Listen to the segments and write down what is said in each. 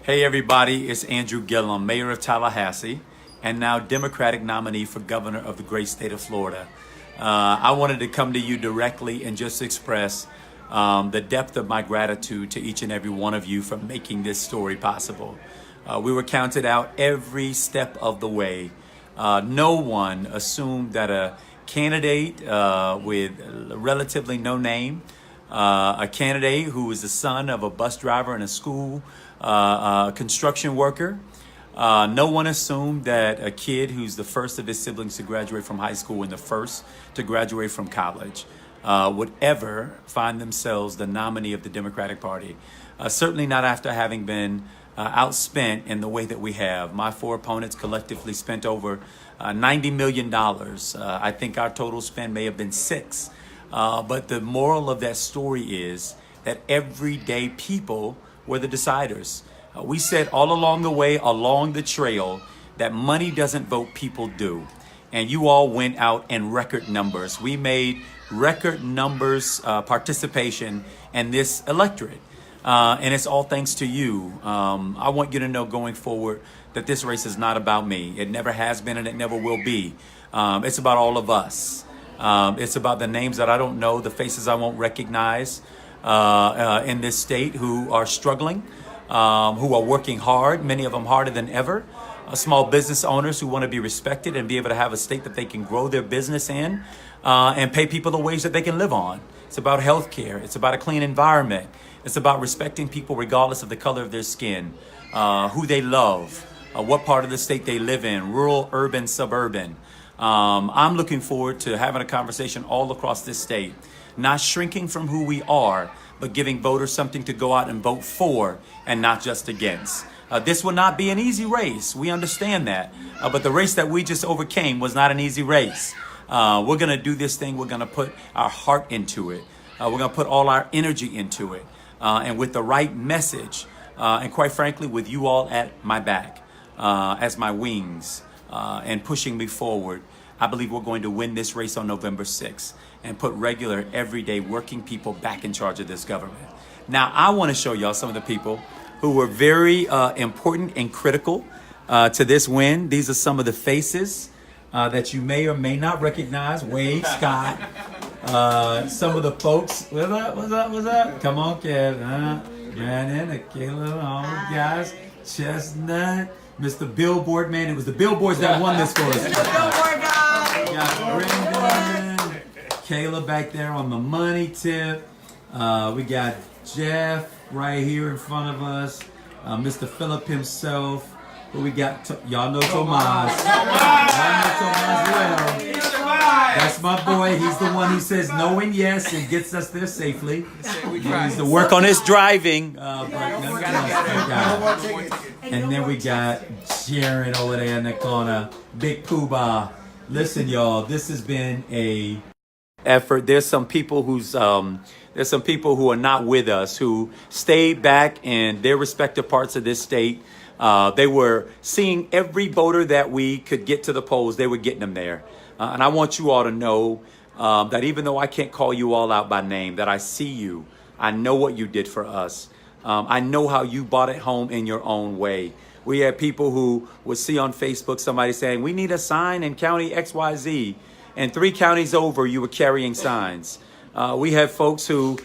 Hey everybody, it's Andrew Gillum, Mayor of Tallahassee, and now Democratic nominee for Governor of the great state of Florida. I wanted to come to you directly and just express the depth of my gratitude to each and every one of you for making this story possible. We were counted out every step of the way. No one assumed that a candidate with relatively no name, a candidate who was the son of a bus driver in a school, construction worker. No one assumed that a kid who's the first of his siblings to graduate from high school and the first to graduate from college would ever find themselves the nominee of the Democratic Party. Certainly not after having been outspent in the way that we have. My four opponents collectively spent over $90 million. I think our total spend may have been $6 million. But the moral of that story is that everyday people were the deciders. We said all along the way, along the trail, that money doesn't vote, people do. And you all went out in record numbers. We made record numbers participation in this electorate. And it's all thanks to you. I want you to know going forward that this race is not about me. It never has been and it never will be. It's about all of us. It's about the names that I don't know, the faces I won't recognize in this state who are struggling, who are working hard, many of them harder than ever. Small business owners who want to be respected and be able to have a state that they can grow their business in and pay people the wage that they can live on. It's about health care. It's about a clean environment. It's about respecting people regardless of the color of their skin, who they love, what part of the state they live in, rural, urban, suburban. I'm looking forward to having a conversation all across this state, not shrinking from who we are, but giving voters something to go out and vote for and not just against. This will not be an easy race. We understand that. But the race that we just overcame was not an easy race. We're going to do this thing. We're going to put our heart into it. We're going to put all our energy into it. And with the right message, and quite frankly, with you all at my back, as my wings, and pushing me forward, I believe we're going to win this race on November 6th and put regular, everyday working people back in charge of this government. Now, I want to show y'all some of the people who were very important and critical to this win. These are some of the faces that you may or may not recognize. Wade, Scott, some of the folks. What's up? Come on, Kevin. Brandon, Kayla, all the guys. Chestnut, Mr. Billboard man. It was the Billboards that won this for us. The Billboard guy. We got Brendan, Kayla back there on the money tip. We got Jeff right here in front of us. Mr. Phillip himself. Who we got? Y'all know Tomas. Y'all know Tomas well. That's my boy. He's the one who says no and yes and gets us there safely. He needs to work on his driving. And then we got Sharon over there in the corner. Big Poobah. Listen, y'all, this has been a effort. There's some people who are not with us who stayed back in their respective parts of this state. They were seeing every voter that we could get to the polls. They were getting them there. And I want you all to know that even though I can't call you all out by name, that I see you. I know what you did for us. I know how you bought it home in your own way. We had people who would see on Facebook somebody saying, we need a sign in county XYZ. And 3 counties over, you were carrying signs. We had folks who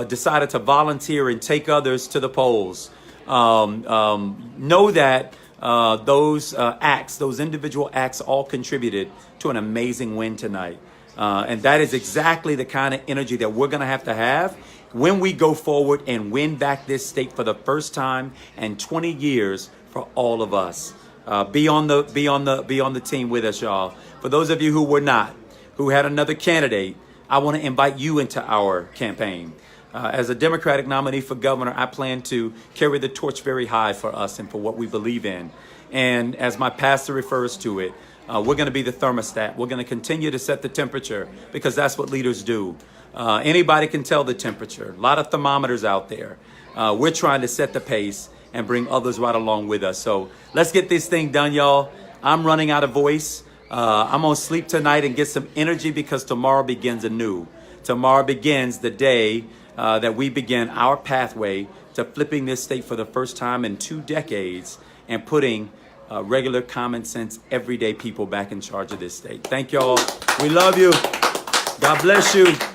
decided to volunteer and take others to the polls. Know that those acts, those individual acts all contributed to an amazing win tonight. And that is exactly the kind of energy that we're going to have when we go forward and win back this state for the first time in 20 years for all of us. Be on the team with us, y'all. For those of you who were not, who had another candidate, I want to invite you into our campaign. As a Democratic nominee for governor, I plan to carry the torch very high for us and for what we believe in. And as my pastor refers to it, we're going to be the thermostat. We're going to continue to set the temperature because that's what leaders do. Anybody can tell the temperature. A lot of thermometers out there. We're trying to set the pace and bring others right along with us. So let's get this thing done, y'all. I'm running out of voice. I'm going to sleep tonight and get some energy because tomorrow begins anew. Tomorrow begins the day that we begin our pathway to flipping this state for the first time in 2 decades and putting regular common sense, everyday people back in charge of this state. Thank y'all. We love you. God bless you.